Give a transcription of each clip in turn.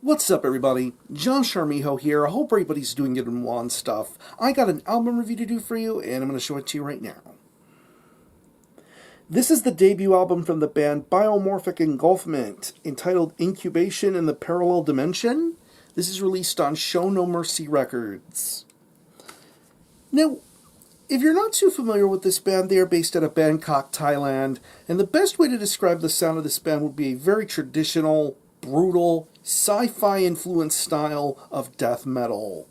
What's up, everybody? John Charmijo here. I hope everybody's doing good and well and stuff. I got an album review to do for you, and I'm going to show it to you right now. This is the debut album from the band Biomorphic Engulfment, entitled Incubation in the Parallel Dimension. This is released on Show No Mercy Records. Now, if you're not too familiar with this band, they are based out of Bangkok, Thailand, and the best way to describe the sound of this band would be a very traditional, brutal, sci-fi influenced style of death metal.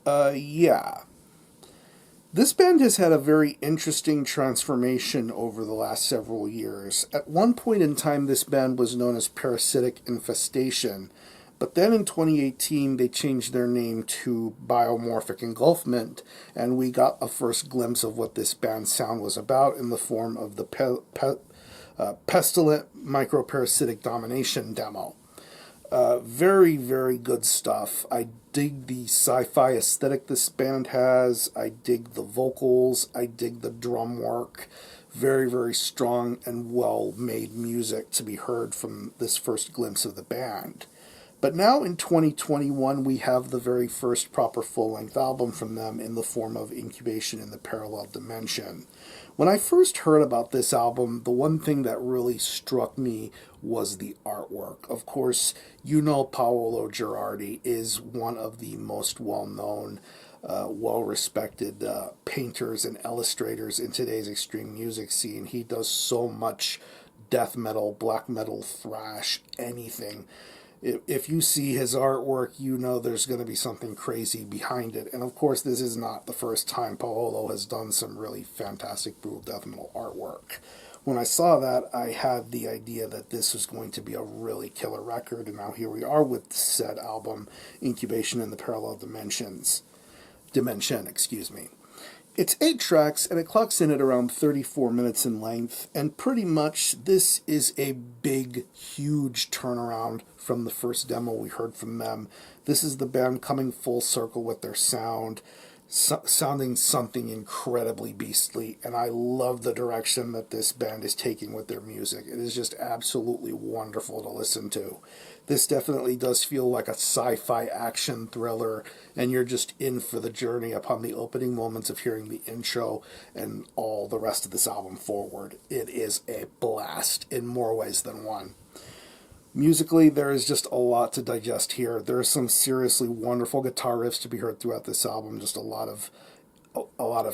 Yeah. This band has had a very interesting transformation over the last several years. At one point in time, this band was known as Parasitic Infestation, but then in 2018, they changed their name to Biomorphic Engulfment, and we got a first glimpse of what this band's sound was about in the form of the Pestilent Microparasitic Domination demo. Very, very good stuff. I dig the sci-fi aesthetic this band has. I dig the vocals. I dig the drum work. Very, very strong and well-made music to be heard from this first glimpse of the band. But now in 2021, we have the very first proper full-length album from them in the form of Incubation in the Parallel Dimension. When I first heard about this album, the one thing that really struck me was the artwork. Of course, you know Paolo Girardi is one of the most well-known, well-respected painters and illustrators in today's extreme music scene. He does so much death metal, black metal, thrash, anything. If you see his artwork, you know there's going to be something crazy behind it. And of course, this is not the first time Paolo has done some really fantastic brutal death metal artwork. When I saw that, I had the idea that this was going to be a really killer record, and now here we are with said album, Incubation in the Parallel Dimension. It's 8 tracks, and it clocks in at around 34 minutes in length, and pretty much this is a big, huge turnaround from the first demo we heard from them. This is the band coming full circle with their sound, sounding something incredibly beastly, and I love the direction that this band is taking with their music. It is just absolutely wonderful to listen to. This definitely does feel like a sci-fi action thriller, and you're just in for the journey upon the opening moments of hearing the intro and all the rest of this album forward. It is a blast in more ways than one. Musically, there is just a lot to digest here. There are some seriously wonderful guitar riffs to be heard throughout this album. Just a lot of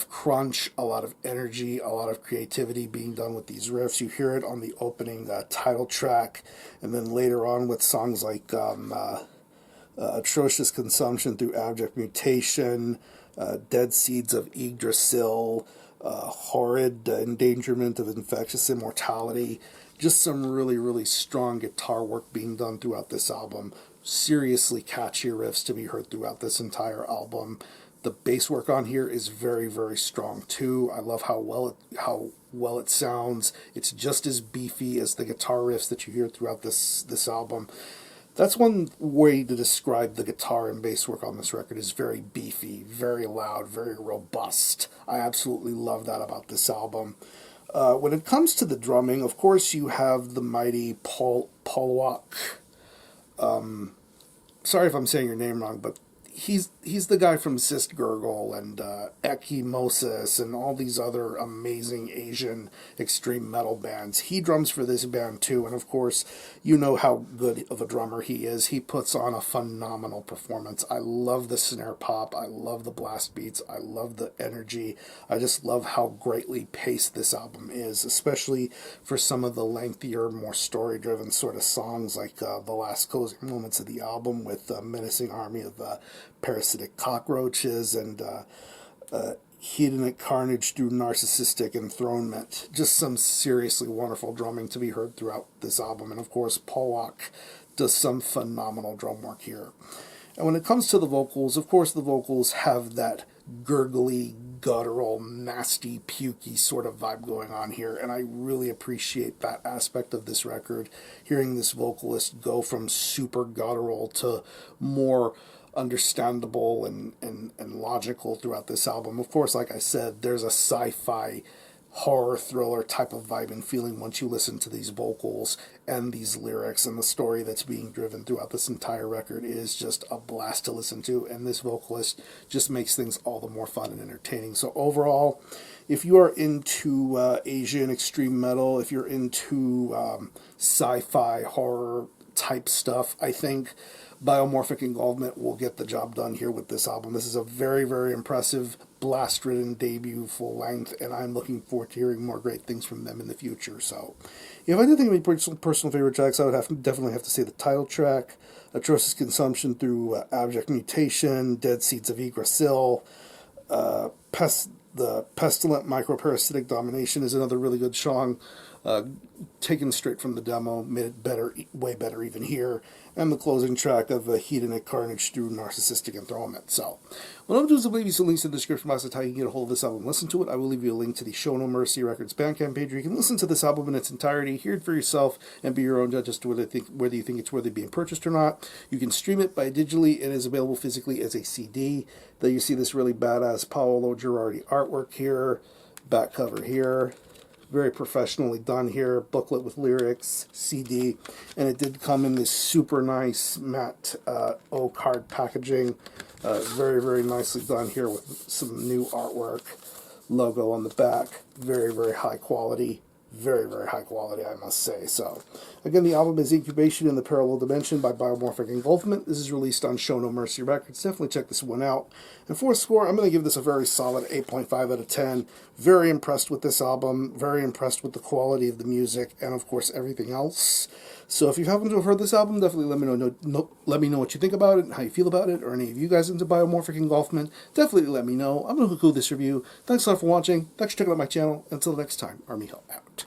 crunch, a lot of energy, a lot of creativity being done with these riffs. You hear it on the opening title track, and then later on with songs like Atrocious Consumption Through Abject Mutation, Dead Seeds of Yggdrasil, Horrid Endangerment of Infectious Immortality. Just some really, really strong guitar work being done throughout this album. Seriously catchy riffs to be heard throughout this entire album. The bass work on here is very, very strong too. I love how well it sounds. It's just as beefy as the guitar riffs that you hear throughout this album. That's one way to describe the guitar and bass work on this record, is very beefy, very loud, very robust. I absolutely love that about this album. When it comes to the drumming, of course, you have the mighty Polwak. Sorry if I'm saying your name wrong, but he's the guy from Cyst Gurgle and Ecchymosis and all these other amazing Asian extreme metal bands. He drums for this band too, and of course, you know how good of a drummer he is. He puts on a phenomenal performance. I love the snare pop. I love the blast beats. I love the energy. I just love how greatly paced this album is, especially for some of the lengthier, more story-driven sort of songs, like the last closing moments of the album with a menacing army of parasitic cockroaches and hedonic carnage through narcissistic enthronement. Just some seriously wonderful drumming to be heard throughout this album. And of course, Polwak does some phenomenal drum work here. And when it comes to the vocals, of course the vocals have that gurgly, guttural, nasty, pukey sort of vibe going on here, and I really appreciate that aspect of this record, hearing this vocalist go from super guttural to more understandable and logical throughout this album. Of course, like I said, there's a sci-fi horror thriller type of vibe and feeling once you listen to these vocals and these lyrics, and the story that's being driven throughout this entire record is just a blast to listen to, and this vocalist just makes things all the more fun and entertaining. So overall, if you are into Asian extreme metal, if you're into sci-fi horror type stuff, I think Biomorphic Engulfment will get the job done here with this album. This is a very, very impressive, blast-ridden debut full-length, and I'm looking forward to hearing more great things from them in the future. So, if I did think of any personal favorite tracks, I would definitely have to say the title track, Atrocious Consumption through Abject Mutation, Dead Seeds of Yggdrasil, the Pestilent Microparasitic Domination is another really good song, taken straight from the demo, made it better, way better even here, and the closing track of Hedonic Carnage through Narcissistic Enthronement. So, what I'm going to do is leave you some links in the description box of how you can get a hold of this album and listen to it. I will leave you a link to the Show No Mercy Records Bandcamp page where you can listen to this album in its entirety, hear it for yourself, and be your own judge as to whether you think it's worthy of being purchased or not. You can stream it by digitally. It is available physically as a CD. There you see this really badass Paolo Girardi artwork here, back cover here. Very professionally done here, booklet with lyrics, CD, and it did come in this super nice matte O-card packaging. Very, very nicely done here with some new artwork, logo on the back. Very, very high quality. Very, very high quality, I must say. So, again, the album is Incubation in the Parallel Dimension by Biomorphic Engulfment. This is released on Show No Mercy Records. Definitely check this one out. And for a score, I'm going to give this a very solid 8.5 out of 10. Very impressed with this album. Very impressed with the quality of the music and, of course, everything else. So if you happen to have heard this album, definitely let me know what you think about it and how you feel about it, or any of you guys into Biomorphic Engulfment. Definitely let me know. I'm going to conclude this review. Thanks a lot for watching. Thanks for checking out my channel. Until next time, Armijo out.